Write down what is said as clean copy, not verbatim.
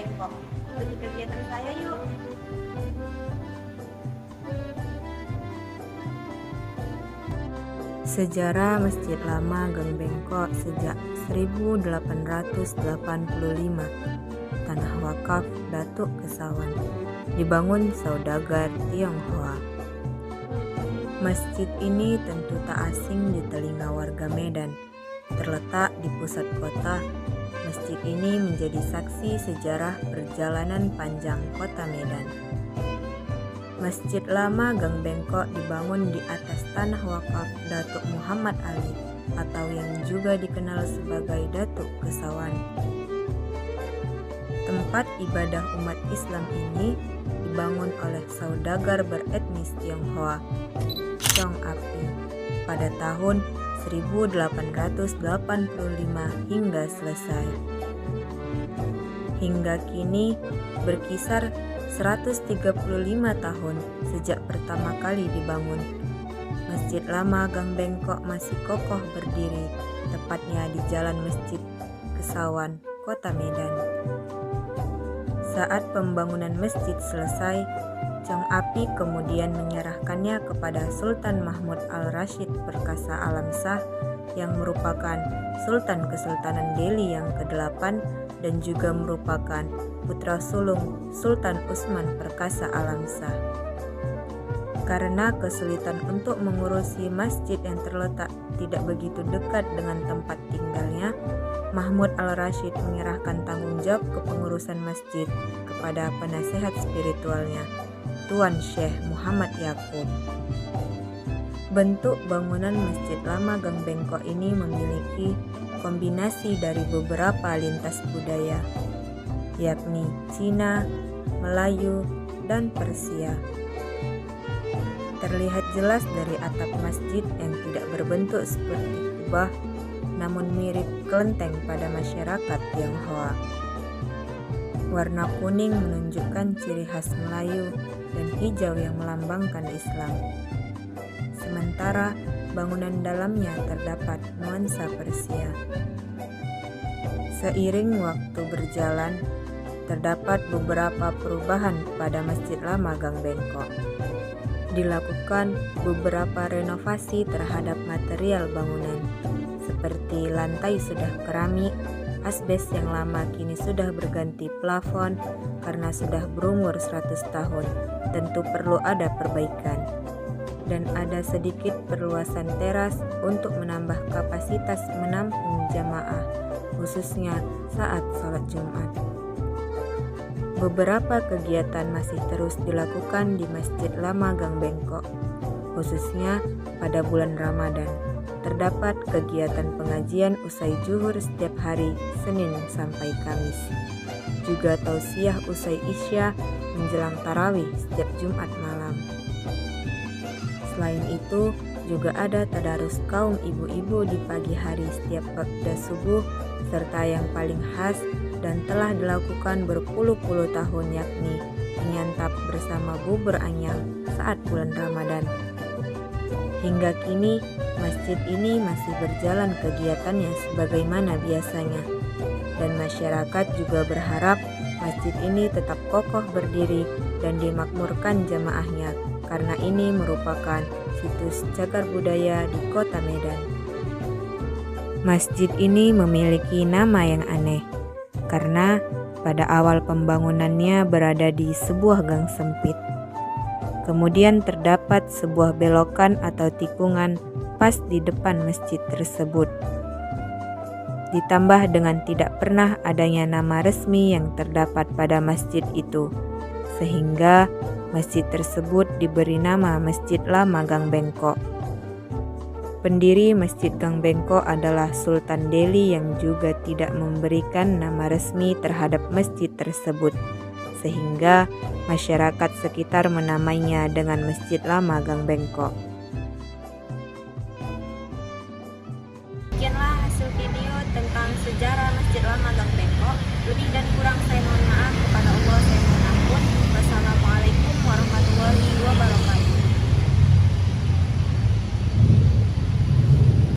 Bengkok. Ikuti kegiatan saya yuk. Sejarah Masjid Lama Gang Bengkok sejak 1885. Tanah wakaf Datuk Kesawan, dibangun saudagar Tionghoa. Masjid ini tentu tak asing di telinga warga Medan. Terletak di pusat kota, masjid ini menjadi saksi sejarah perjalanan panjang kota Medan. Masjid Lama Gang Bengkok dibangun di atas tanah wakaf Datuk Muhammad Ali atau yang juga dikenal sebagai Datuk Kesawan. Tempat ibadah umat Islam ini dibangun oleh saudagar beretnis Tionghoa, Chong Api, pada tahun 1885 hingga selesai. Hingga kini berkisar 135 tahun sejak pertama kali dibangun. Masjid Lama Gang Bengkok masih kokoh berdiri, tepatnya di Jalan Masjid Kesawan, Kota Medan. Saat pembangunan masjid selesai, Chong Api kemudian menyerahkannya kepada Sultan Mahmud Al-Rashid Perkasa Alam Shah yang merupakan Sultan Kesultanan Delhi yang ke-8 dan juga merupakan putra sulung Sultan Utsman Perkasa Alam Shah. Karena kesulitan untuk mengurusi masjid yang terletak tidak begitu dekat dengan tempat tinggalnya, Mahmud Al-Rashid menyerahkan tanggung jawab kepengurusan masjid kepada penasehat spiritualnya, Tuan Syekh Muhammad Yaqub. Bentuk bangunan Masjid Lama Gang Bengkok ini memiliki kombinasi dari beberapa lintas budaya, yakni Cina, Melayu, dan Persia. Terlihat jelas dari atap masjid yang tidak berbentuk seperti kubah, namun mirip kelenteng pada masyarakat Tionghoa. Warna kuning menunjukkan ciri khas Melayu dan hijau yang melambangkan Islam. Sementara bangunan dalamnya terdapat nuansa Persia. Seiring waktu berjalan, terdapat beberapa perubahan pada Masjid Lama Gang Bengkok. Dilakukan beberapa renovasi terhadap material bangunan, seperti lantai sudah keramik, asbes yang lama kini sudah berganti plafon karena sudah berumur 100 tahun, tentu perlu ada perbaikan. Dan ada sedikit perluasan teras untuk menambah kapasitas menampung jamaah, khususnya saat sholat Jumat. Beberapa kegiatan masih terus dilakukan di Masjid Lama Gang Bengkok, khususnya pada bulan Ramadan. Terdapat kegiatan pengajian usai zuhur setiap hari Senin sampai Kamis. Juga tausiah usai Isya menjelang tarawih setiap Jumat malam. Selain itu, juga ada tadarus kaum ibu-ibu di pagi hari setiap ba'da subuh, serta yang paling khas dan telah dilakukan berpuluh-puluh tahun yakni menyantap bersama bubur anyang saat bulan Ramadan. Hingga kini, masjid ini masih berjalan kegiatannya sebagaimana biasanya. Dan masyarakat juga berharap masjid ini tetap kokoh berdiri dan dimakmurkan jamaahnya, karena ini merupakan situs cagar budaya di kota Medan. Masjid ini memiliki nama yang aneh, karena pada awal pembangunannya berada di sebuah gang sempit. Kemudian terdapat sebuah belokan atau tikungan pas di depan masjid tersebut. Ditambah dengan tidak pernah adanya nama resmi yang terdapat pada masjid itu, sehingga masjid tersebut diberi nama Masjid Lama Gang Bengkok. Pendiri Masjid Gang Bengkok adalah Sultan Delhi yang juga tidak memberikan nama resmi terhadap masjid tersebut, sehingga masyarakat sekitar menamainya dengan Masjid Lama Gang Bengkok. Sekianlah hasil video tentang sejarah Masjid Lama Gang Bengkok. Lebih dan kurang saya mohon maaf.